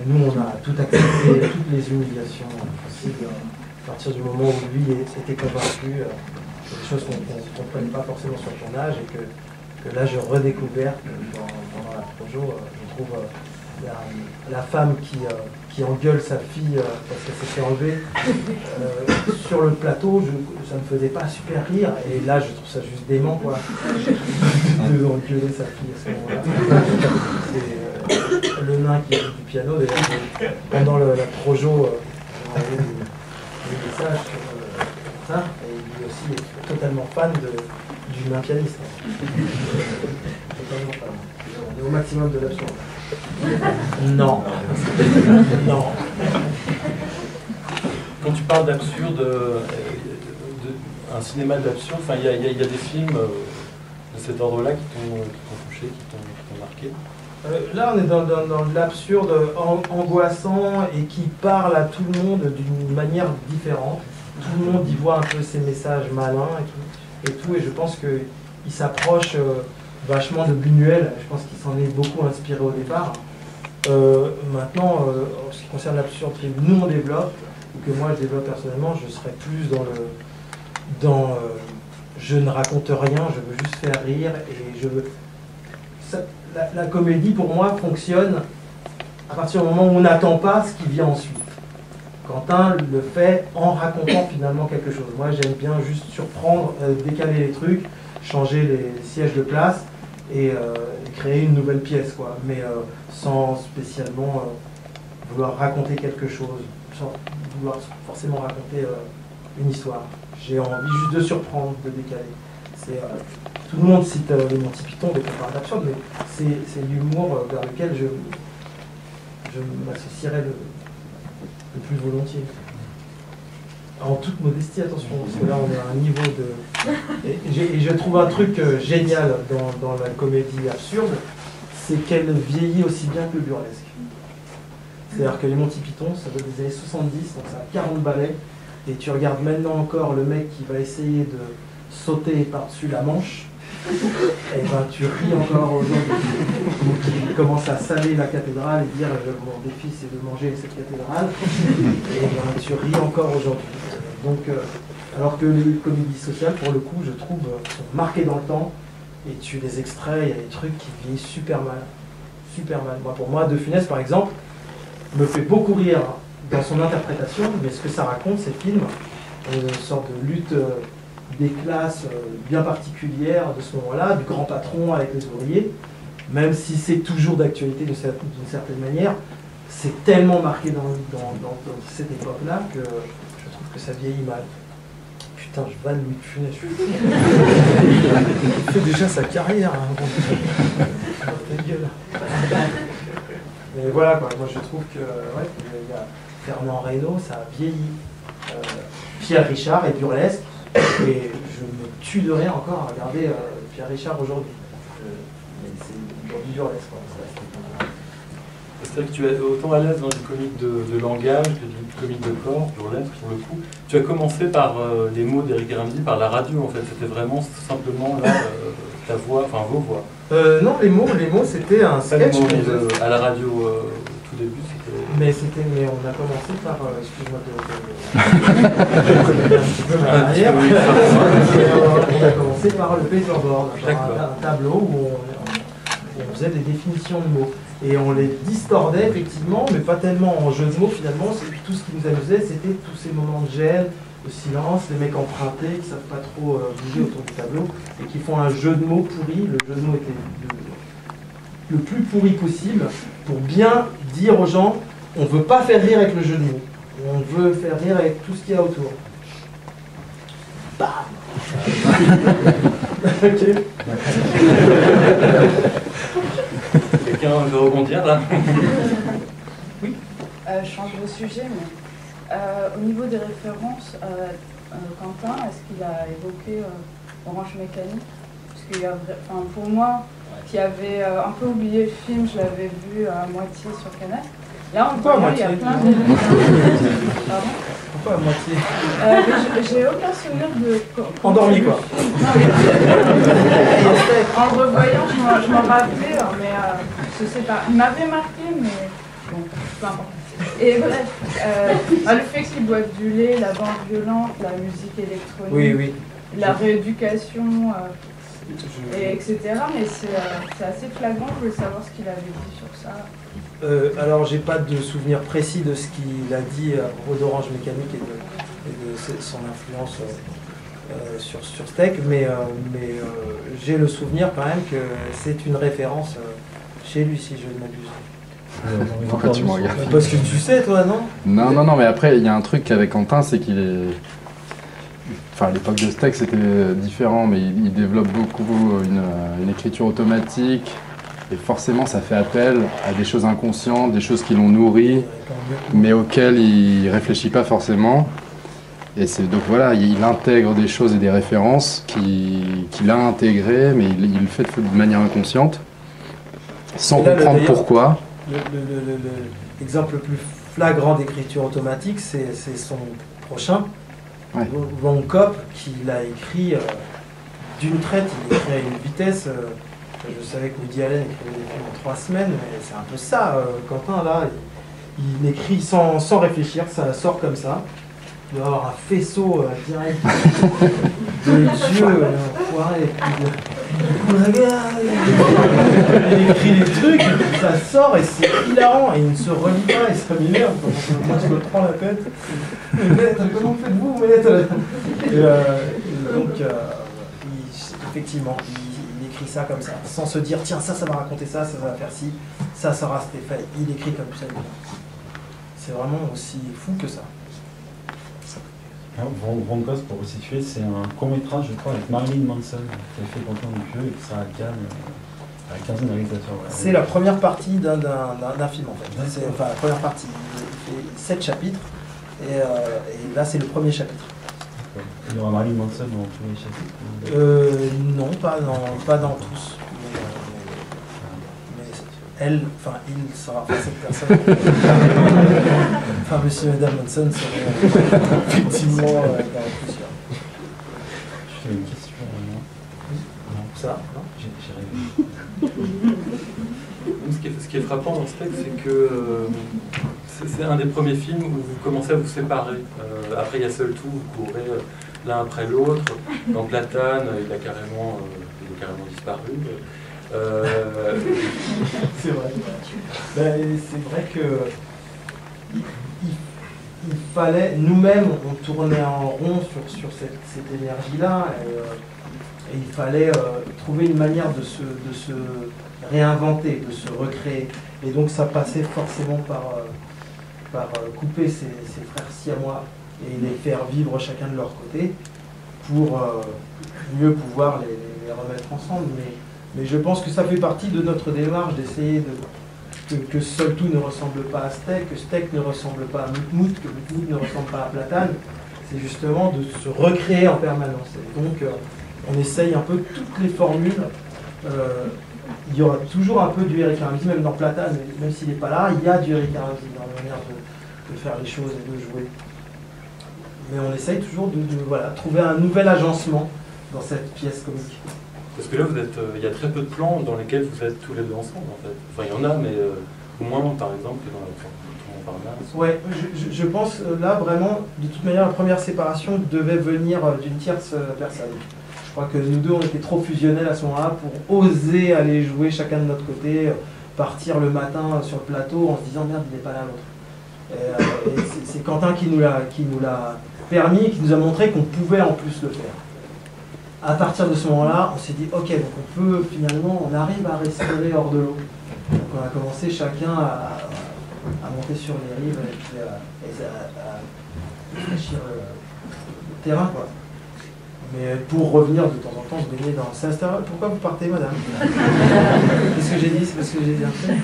nous, on a tout accepté, toutes les humiliations possibles. À partir du moment où lui était convaincu, des choses qu'on ne comprenait pas forcément sur le tournage, et que là, je redécouvert pendant la projo, je trouve la femme qui engueule sa fille parce qu'elle s'est fait enlever sur le plateau, ça me faisait pas super rire, et là, je trouve ça juste dément, quoi, de engueuler sa fille à ce moment-là. C'est le nain qui joue du piano, d'ailleurs, pendant la projo, j'ai envoyé des messages sur ça, et lui aussi est totalement fan du nain pianiste. Totalement fan. On est au maximum de l'absurde. Non. Non. Quand tu parles d'absurde, un cinéma d'absurde, enfin, il y a des films de cet ordre-là qui t'ont touché, qui t'ont marqué. Là, on est dans l'absurde angoissant et qui parle à tout le monde d'une manière différente. Tout le monde y voit un peu ces messages malins et tout, et je pense qu'il s'approche vachement de Buñuel. Je pense qu'il s'en est beaucoup inspiré au départ. Maintenant, en ce qui concerne l'absurde que nous on développe, ou que moi je développe personnellement, je serais plus dans je ne raconte rien, je veux juste faire rire, et je veux... La comédie pour moi fonctionne à partir du moment où on n'attend pas ce qui vient ensuite. Quentin le fait en racontant finalement quelque chose. Moi j'aime bien juste surprendre, décaler les trucs, changer les sièges de place et créer une nouvelle pièce, quoi. Mais sans spécialement vouloir raconter quelque chose, sans vouloir forcément raconter une histoire. J'ai envie juste de surprendre, de décaler. Tout le monde cite les Monty Python, des comparables absurdes, mais c'est l'humour vers lequel je m'associerais le plus volontiers. En toute modestie, attention, parce que là on est à un niveau de... Et je trouve un truc génial dans la comédie absurde, c'est qu'elle vieillit aussi bien que le burlesque. C'est-à-dire que les Monty Python, ça date des années 70, donc ça a 40 ballets, et tu regardes maintenant encore le mec qui va essayer de sauter par-dessus la Manche, et ben tu ris encore aujourd'hui. Il commence à saler la cathédrale et dire mon défi c'est de manger cette cathédrale, et ben tu ris encore aujourd'hui. Donc alors que les comédies sociales pour le coup je trouve sont marquées dans le temps, et tu les extraits, il y a des trucs qui vieillissent super mal. Super mal. Moi, pour moi, De Funès, par exemple, me fait beaucoup rire dans son interprétation, mais ce que ça raconte, ces films, une sorte de lutte des classes bien particulière de ce moment-là, du grand patron avec les ouvriers, même si c'est toujours d'actualité d'une certaine manière, c'est tellement marqué dans cette époque-là que je trouve que ça vieillit mal. Putain, je vanne Louis de Funès. Il fait déjà sa carrière. Hein. Ta gueule. Mais voilà, quoi. Moi je trouve que ouais, il y a Fernand Reynaud, ça a vieilli. Pierre Richard est burlesque, et je me tue de rien encore à regarder Pierre Richard aujourd'hui. Mais c'est aujourd'hui burlesque. C'est-à-dire que tu es autant à l'aise dans les comiques de langage que du comique de corps, burlesque pour le coup. Tu as commencé par les mots d'Éric Ramsey, par la radio en fait. C'était vraiment simplement là ta voix, enfin vos voix. Non, les mots c'était un sketch. À la radio tout début, c'était. Mais on a commencé par. Excuse-moi je connais un petit peu ma carrière. On a commencé par le paperboard, un tableau où on faisait des définitions de mots. Et on les distordait effectivement, mais pas tellement en jeu de mots finalement. Et puis tout ce qui nous amusait, c'était tous ces moments de gêne, de silence, les mecs empruntés qui ne savent pas trop bouger autour du tableau et qui font un jeu de mots pourri. Le jeu de mots était le plus pourri possible pour bien dire aux gens on ne veut pas faire rire avec le jeu de mots, on veut faire rire avec tout ce qu'il y a autour. Bam. Ok. Quelqu'un veut rebondir là? Oui. Je change de sujet, mais au niveau des références, Quentin, est-ce qu'il a évoqué Orange Mécanique? Parce qu'il y a, pour moi, qui avait un peu oublié le film, je l'avais vu à moitié sur Canal. Là, on voit, il y a plein de... Pardon? Pourquoi à moitié? J'ai aucun souvenir de... Endormi, quoi. En le revoyant, je m'en rappelais, mais je sais pas. Il m'avait marqué, mais bon, peu importe. Et bref, le fait qu'il boive du lait, la bande violente, la musique électronique, oui. La rééducation, etc. Mais c'est assez flagrant, je voulais savoir ce qu'il avait dit sur ça. Alors, j'ai pas de souvenir précis de ce qu'il a dit à propos d'Orange Mécanique et de son influence sur Steak, mais j'ai le souvenir quand même que c'est une référence chez lui, si je ne m'abuse. Pourquoi tu me regardes? Parce que tu sais, toi, non? Non, mais après, il y a un truc avec Quentin, c'est qu'il est... Enfin, à l'époque de Steak, c'était différent, mais il développe beaucoup une écriture automatique. Et forcément, ça fait appel à des choses inconscientes, des choses qui l'ont nourri, mais auxquelles il ne réfléchit pas forcément. Et donc voilà, il intègre des choses et des références qu'il a intégrées, mais il le fait de manière inconsciente, sans comprendre pourquoi. L'exemple le plus flagrant d'écriture automatique, c'est son prochain, Wrong Cop, qu'il a écrit d'une traite, il écrit à une vitesse... Je savais que Woody Allen écrivait des films en 3 semaines, mais c'est un peu ça, Quentin, là, il écrit sans réfléchir, ça sort comme ça. Il doit avoir un faisceau direct de yeux, enfoiré, et puis il écrit des trucs, ça sort et c'est hilarant, et il ne se relie pas, et ça m'énerve, moi je me prends la tête. Maître, comment faites-vous, maître? Donc, effectivement, il écrit ça comme ça, sans se dire tiens ça va raconter ça va faire ci, ça sera cet effet. Il écrit comme ça. C'est vraiment aussi fou que ça. Wrong Cop, pour vous situer, c'est un court-métrage, je crois, avec Marilyn Manson, qui a fait Quentin Dupieux et qui sera à Cannes, à la 15e réalisateur. Ouais. C'est la première partie d'un film en fait. Enfin, la première partie. Il fait 7 chapitres, et là c'est le premier chapitre. Il y aura Marilyn Manson dans tous les chapitres? Non, pas dans tous. Mais elle, enfin il sera, cette personne. Enfin, monsieur et madame Manson serait effectivement dans plusieurs. Je fais une question. Non, ça, non? J'ai rêvé. Ce qui est frappant dans ce texte, c'est que c'est un des premiers films où vous commencez à vous séparer. Après, il y a Seul Tout, vous courez l'un après l'autre. Dans Platane, il a carrément carrément disparu. C'est vrai. C'est vrai que il fallait, nous-mêmes, on tournait en rond sur cette énergie-là, et il fallait trouver une manière de se réinventer, de se recréer. Et donc ça passait forcément par couper ses frères siamois et les faire vivre chacun de leur côté pour mieux pouvoir les remettre ensemble. Mais je pense que ça fait partie de notre démarche d'essayer que Seul Tout ne ressemble pas à Steak, que Steak ne ressemble pas à Moutmout, que Moutmout ne ressemble pas à Platane. C'est justement de se recréer en permanence. Et donc on essaye un peu toutes les formules. Il y aura toujours un peu du Eric Ramsey, même dans Platane, même s'il n'est pas là, il y a du Eric Ramsey dans la manière de faire les choses et de jouer. Mais on essaye toujours de trouver un nouvel agencement dans cette pièce comique. Parce que là, il y a très peu de plans dans lesquels vous êtes tous les deux ensemble, en fait. Enfin, il y en a, mais moins, par exemple, que dans la Montparnasse. Ouais, je pense, là, vraiment, de toute manière, la première séparation devait venir d'une tierce personne. Je crois que nous deux, on était trop fusionnels à ce moment-là pour oser aller jouer chacun de notre côté, partir le matin sur le plateau en se disant « Merde, il n'est pas là, l'autre ». Et c'est Quentin qui nous l'a permis, qui nous a montré qu'on pouvait en plus le faire. À partir de ce moment-là, on s'est dit, ok, donc on peut finalement, on arrive à respirer hors de l'eau. Donc on a commencé chacun à monter sur les rives et puis à réfléchir le terrain, quoi. Mais pour revenir de temps en temps, se baigner dans... Pourquoi vous partez, madame? Qu'est-ce que j'ai dit? C'est parce que j'ai bien fait.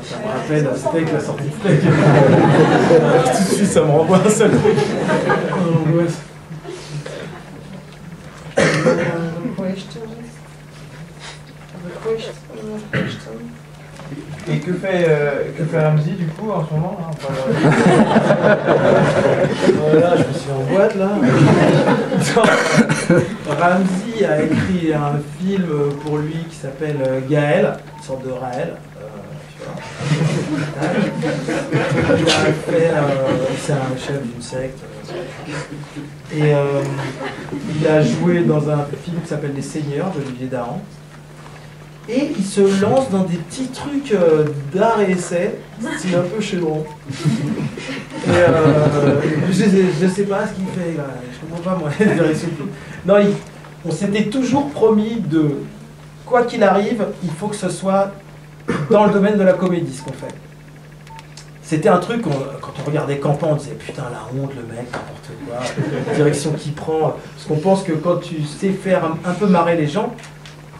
Ça me rappelle Steak, la sortie de Steak. Tout de suite, ça me renvoie un seul truc. Et que fait Ramsey du coup en ce moment là, voilà, je me suis en boîte là. Ramsey a écrit un film pour lui qui s'appelle Gaël, une sorte de Raël. C'est un chef d'une secte. Et il a joué dans un film qui s'appelle Les Seigneurs d'Olivier Dahan. Et il se lance dans des petits trucs d'art et essai, c'est un peu chelou. Et je sais pas ce qu'il fait là, je comprends pas moi. Non, on s'était toujours promis de, quoi qu'il arrive, il faut que ce soit dans le domaine de la comédie ce qu'on fait. C'était un truc, quand on regardait Campan, on disait putain la honte, le mec, n'importe quoi, la direction qu'il prend. Parce qu'on pense que quand tu sais faire un peu marrer les gens,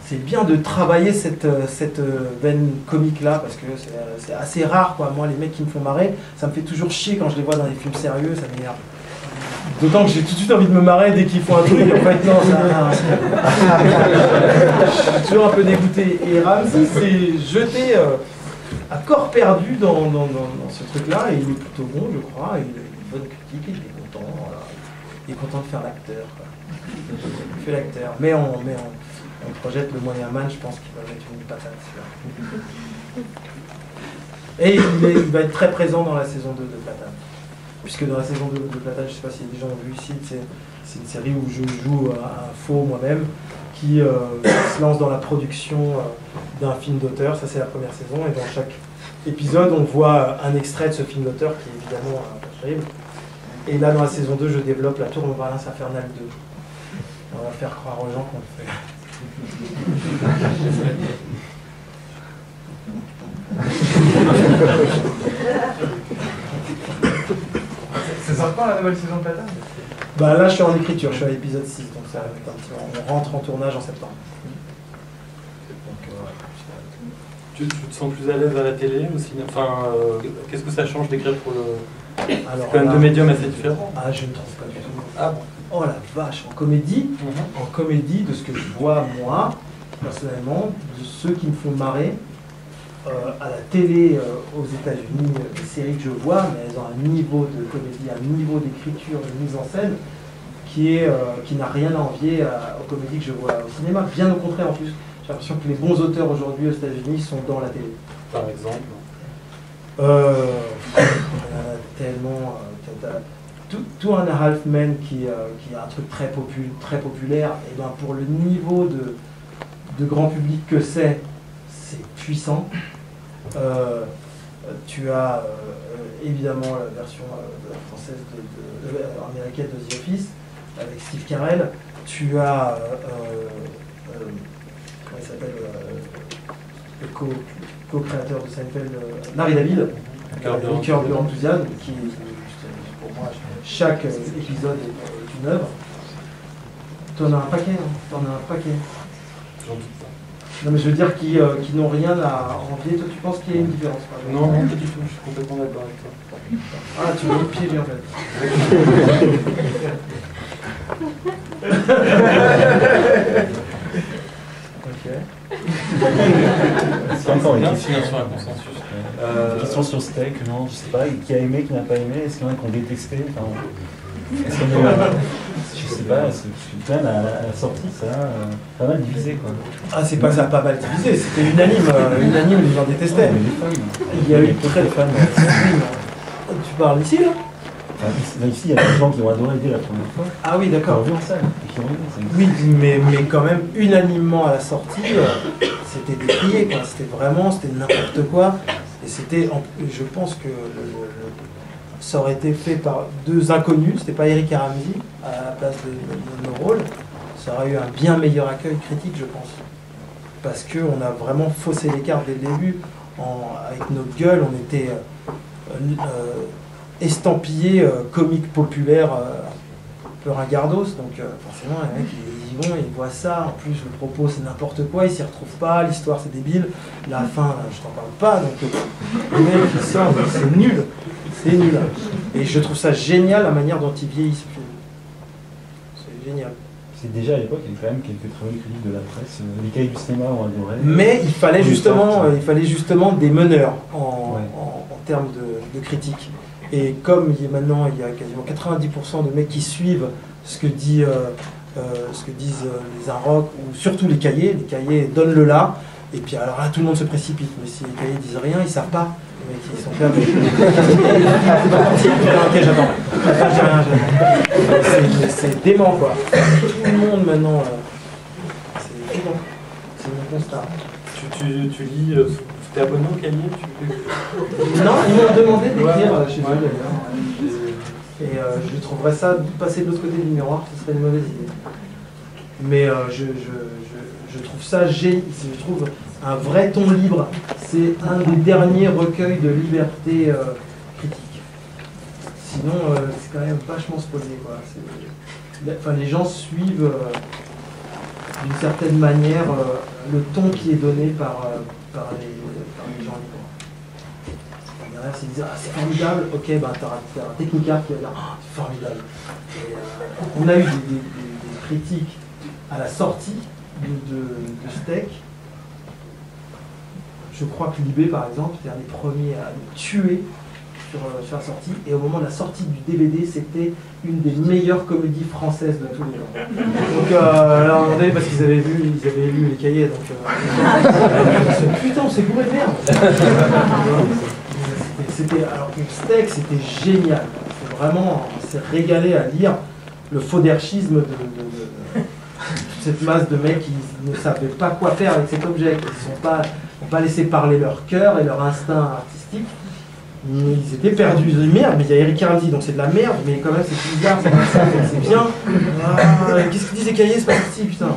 c'est bien de travailler cette veine comique-là, parce que c'est assez rare, quoi. Moi, les mecs qui me font marrer, ça me fait toujours chier quand je les vois dans des films sérieux, ça m'énerve. D'autant que j'ai tout de suite envie de me marrer dès qu'ils font un truc, en fait, non, ça... Je suis toujours un peu dégoûté. Et Ramsey s'est jeté à corps perdu dans ce truc-là, et il est plutôt bon, je crois, il a une bonne critique, il est content, voilà. Il est content de faire l'acteur, quoi. Il fait l'acteur, mais on projette le moyen man, je pense qu'il va mettre une patate sur. Et il va être très présent dans la saison 2 de Platane. Puisque dans la saison 2 de Platane, je ne sais pas si des gens ont vu ici, c'est une série où je joue un faux moi-même qui se lance dans la production d'un film d'auteur. Ça, c'est la première saison. Et dans chaque épisode, on voit un extrait de ce film d'auteur qui est évidemment pas terrible. Et là, dans la saison 2, je développe la Tour Montparnasse Infernale 2. On va faire croire aux gens qu'on le fait. C'est sympa la nouvelle saison de Platane? Bah là je suis en écriture, je suis à l'épisode 6, donc ça va être un petit moment. On rentre en tournage en septembre. Donc, tu te sens plus à l'aise à la télé aussi? Enfin, qu'est-ce que ça change d'écrire pour le... C'est quand même deux médiums assez différents. Ah, je ne trouve pas du tout. Ah bon. Oh la vache, en comédie, de ce que je vois moi, personnellement, de ceux qui me font marrer, à la télé aux États-Unis, les séries que je vois, mais elles ont un niveau de comédie, un niveau d'écriture, de mise en scène qui n'a rien à envier aux comédies que je vois au cinéma. Bien au contraire, en plus, j'ai l'impression que les bons auteurs aujourd'hui aux États-Unis sont dans la télé. Par exemple il y en a tellement. tout un Halfman qui est un truc très populaire, et ben pour le niveau de grand public que c'est puissant. Tu as évidemment la version française américaine de The Office avec Steve Carell. Tu as comment il s'appelle le co-créateur de Seinfeld, Larry David, le cœur de l'enthousiasme, qui pour moi chaque épisode est une œuvre. T'en as un paquet, hein. T'en as un paquet. Non mais je veux dire qui n'ont rien à envier. Toi tu penses qu'il y a une différence par exemple? Non, pas du tout, je suis complètement d'accord avec toi. Ah, tu veux me piéger en fait. Ok. C'est encore une question. Sur un consensus. Question sur Steak, non, je sais pas, qui a aimé, qui n'a pas aimé, est-ce qu'il y en a qui ont détesté, enfin, est-ce qu'on est, je sais pas, quand même à la sortie ça a pas mal divisé quoi. Ah c'est pas que ça a pas mal divisé, c'était unanime, les gens détestaient. Il y a eu très de fans. Tu parles ici là? Ici il y a des gens qui ont adoré dès la première fois. Ah oui d'accord. Oui mais quand même unanimement à la sortie, c'était décrié quoi, c'était n'importe quoi. Et c'était, je pense que ça aurait été fait par deux inconnus, c'était pas Eric et Ramsey à la place de nos rôles, ça aurait eu un bien meilleur accueil critique je pense. Parce qu'on a vraiment faussé les cartes dès le début, avec notre gueule on était estampillés comique populaire un peu ringardos, donc forcément les mecs ils y vont, ils voient ça, en plus le propos c'est n'importe quoi, ils s'y retrouvent pas, l'histoire c'est débile, la fin je t'en parle pas, donc les mecs ils sortent, c'est nul. C'est nul. Et je trouve ça génial la manière dont il vieillit ce film. C'est génial. C'est déjà à l'époque, il y avait quand même quelques très bonnes critiques de la presse. Les cahiers du cinéma ont adoré. Mais il fallait justement des meneurs en termes de critiques. Et comme maintenant il y a quasiment 90% de mecs qui suivent ce que disent les Inrocks, ou surtout les cahiers donnent-le là. Et puis alors là tout le monde se précipite. Mais si les cahiers disent rien, ils savent pas. Les mecs ils sont perdus. Ok j'attends. J'ai rien. C'est dément quoi. Tout le monde maintenant. C'est dément. C'est mon constat. Tu lis, t'es abonné au cahier Non, ils m'ont demandé d'écrire chez eux d'ailleurs. Et je trouverais ça, passer de l'autre côté du miroir, ce serait une mauvaise idée. Mais je trouve ça génial, je trouve un vrai ton libre. C'est un des derniers recueils de liberté critique. Sinon, c'est quand même vachement spoilé, quoi. Enfin, les gens suivent d'une certaine manière le ton qui est donné par les gens libres. Derrière, s'ils disent ah, c'est formidable, ok, ben t'as un technicard qui va dire ah, c'est formidable. Et, on a eu des critiques à la sortie de Steak. Je crois que Libé, par exemple, était un des premiers à nous tuer sur la sortie. Et au moment de la sortie du DVD, c'était une des meilleures comédies françaises de tous les temps. Donc là, on demandait parce qu'ils avaient lu les cahiers. Donc, putain, on s'est bourré de merde. Alors que Steak, c'était génial. C'est vraiment, on s'est régalé à lire le fauderchisme de cette masse de mecs qui ne savaient pas quoi faire avec cet objet, qui n'ont pas laissé parler leur cœur et leur instinct artistique. Ils étaient perdus, ils disaient merde, mais il y a Eric Ramsey, donc c'est de la merde, mais quand même c'est bizarre, c'est bien. Ah, qu'est-ce qu'ils disent les cahiers, c'est pas ici, putain.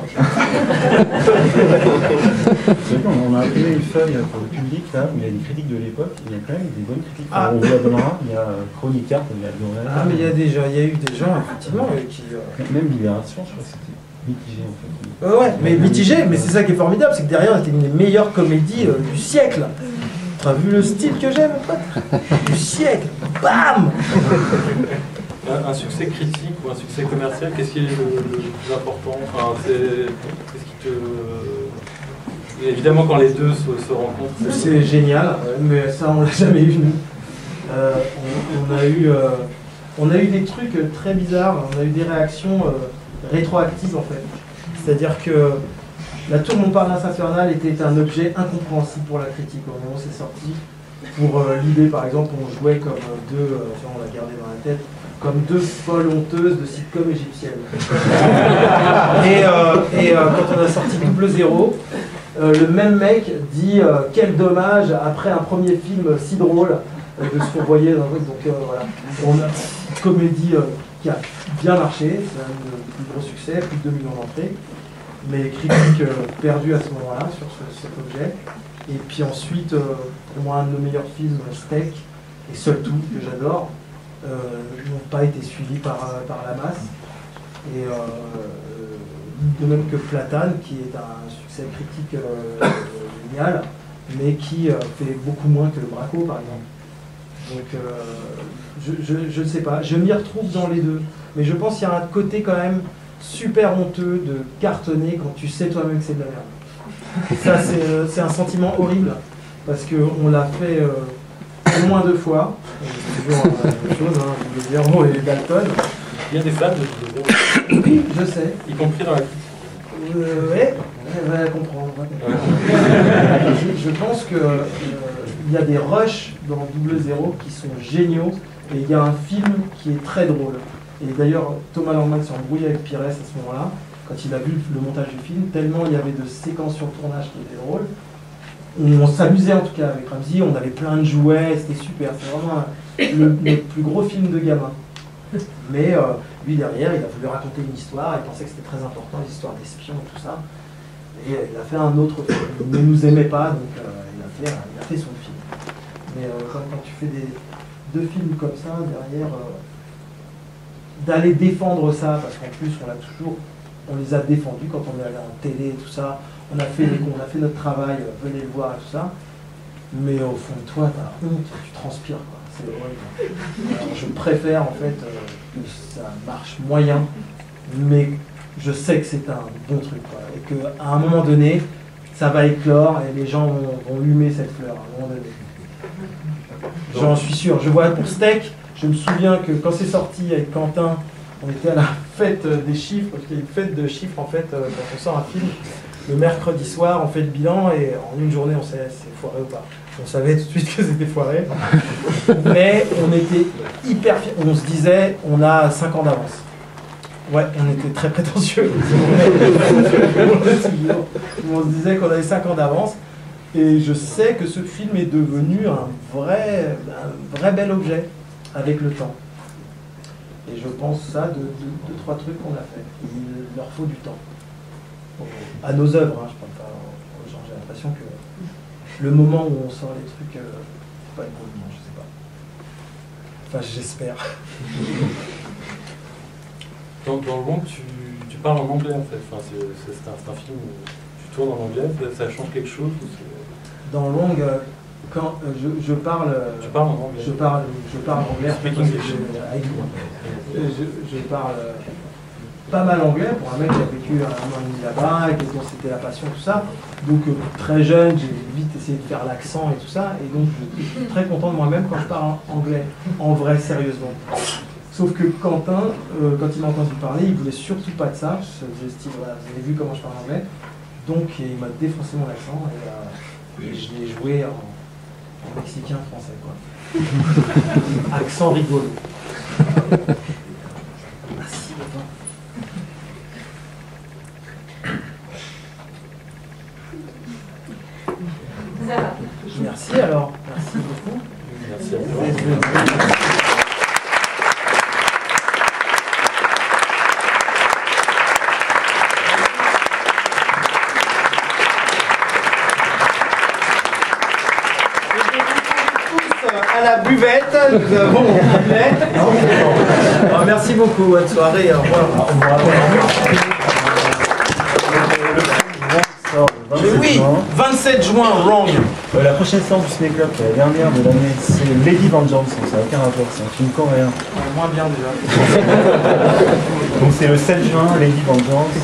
On a imprimé une feuille pour le public là, où il y a des critiques de l'époque, il y a quand même des bonnes critiques. On vous la donnera, il y a Chronicart, il y a Dorel. Ah mais il y a eu des gens effectivement qui. Même Libération, je crois que c'était mitigé en fait. Ouais, mais mitigé, mais c'est ça qui est formidable, c'est que derrière c'était une des meilleures comédies du siècle. Tu as vu le style que j'ai, mon pote? Du siècle, bam. Un succès critique ou un succès commercial, qu'est-ce qui est le plus important? Enfin, qu'est-ce qui te... Évidemment, quand les deux se rencontrent... C'est génial, mais ça, on l'a jamais eu, nous. On a eu des trucs très bizarres, on a eu des réactions rétroactives, en fait. C'est-à-dire que La Tour Montparnasse Infernale était un objet incompréhensible pour la critique au moment où c'est sorti. Pour l'idée, par exemple, on jouait comme on l'a gardé dans la tête, comme deux folles honteuses de sitcom égyptienne. Quand on a sorti Double Zéro, le même mec dit quel dommage après un premier film si drôle de se fourvoyer dans un truc. Donc voilà, on a une comédie qui a bien marché, c'est un plus gros succès, plus de 2 millions d'entrées, mais critique perdue à ce moment-là sur cet objet. Et puis ensuite, pour moi, un de nos meilleurs films, Steak, et Seul Tout, que j'adore, n'ont pas été suivis par la masse. Et de même que Platane, qui est un succès critique génial, mais qui fait beaucoup moins que Le Braco, par exemple. Donc, je ne sais pas, je m'y retrouve dans les deux. Mais je pense qu'il y a un côté quand même super honteux de cartonner quand tu sais toi-même que c'est de la merde. Ça, c'est un sentiment horrible, parce qu'on l'a fait au moins 2 fois. C'est toujours la même chose, hein, Double Zéro et Dalton. Il y a des fans de Double Zéro. Oui, je sais. Y compris dans la ouais, elle va comprendre. Je pense qu'il y a des rushs dans Double Zéro qui sont géniaux, et il y a un film qui est très drôle. Et d'ailleurs, Thomas Langman s'est embrouillé avec Pires à ce moment-là, quand il a vu le montage du film, tellement il y avait de séquences sur tournage qui étaient drôles. On s'amusait en tout cas avec Ramsey, on avait plein de jouets, c'était super. C'est vraiment le plus gros film de gamin. Mais lui derrière, il a voulu raconter une histoire, il pensait que c'était très important, les histoires d'espions et tout ça. Et il a fait un autre film. Il ne nous aimait pas, donc il a fait son film. Mais quand tu fais 2 films comme ça, derrière, d'aller défendre ça, parce qu'en plus on les a défendus quand on est allé en télé et tout ça, on a fait notre travail, venez le voir et tout ça, mais au fond de toi, t'as honte, tu transpires, quoi. C'est horrible. Alors, je préfère en fait que ça marche moyen, mais je sais que c'est un bon truc, quoi, et qu'à un moment donné, ça va éclore et les gens vont humer cette fleur à un moment donné. J'en suis sûr. Je vois pour Steak, je me souviens que quand c'est sorti avec Quentin, on était à la fête des chiffres, parce qu'il y a une fête de chiffres en fait, quand on sort un film, le mercredi soir, on fait le bilan et en une journée on sait si c'est foiré ou pas. On savait tout de suite que c'était foiré, mais on était hyper fiers, on se disait on a 5 ans d'avance. Ouais, on était très prétentieux. On se disait qu'on avait 5 ans d'avance. Et je sais que ce film est devenu un vrai bel objet avec le temps. Et je pense ça de 3 trucs qu'on a fait. Il leur faut du temps. À nos œuvres, hein, je parle pas aux gens. J'ai l'impression que le moment où on sort les trucs, c'est pas le bon moment, je sais pas. Enfin, j'espère. Dans le monde, tu parles en anglais en fait. Enfin, c'est un film où tu tournes en anglais, ça change quelque chose ou dans Long, quand je parle... Tu parles en anglais. Je parle anglais. Je parle pas mal anglais pour un mec qui a vécu un an et demi là-bas, et dont c'était la passion, tout ça. Donc très jeune, j'ai vite essayé de faire l'accent et tout ça. Et donc je suis très content de moi-même quand je parle anglais, en vrai, sérieusement. Sauf que Quentin, quand il m'a entendu parler, il voulait surtout pas de ça. Je faisais style, voilà, vous avez vu comment je parle anglais. Donc il m'a défoncé mon accent. Et je l'ai joué en mexicain français, quoi. Accent rigolo. Merci, merci alors. Merci beaucoup. Merci à toi. À la buvette, nous avons une buvette. Merci beaucoup, bonne soirée, au revoir. Mais oui, 27 juin, Wrong. La prochaine séance du Ciné Club, la dernière de l'année, c'est Lady Vengeance, ça n'a aucun rapport, c'est un film coréen. Moins bien déjà. Donc c'est le 7 juin, Lady Vengeance.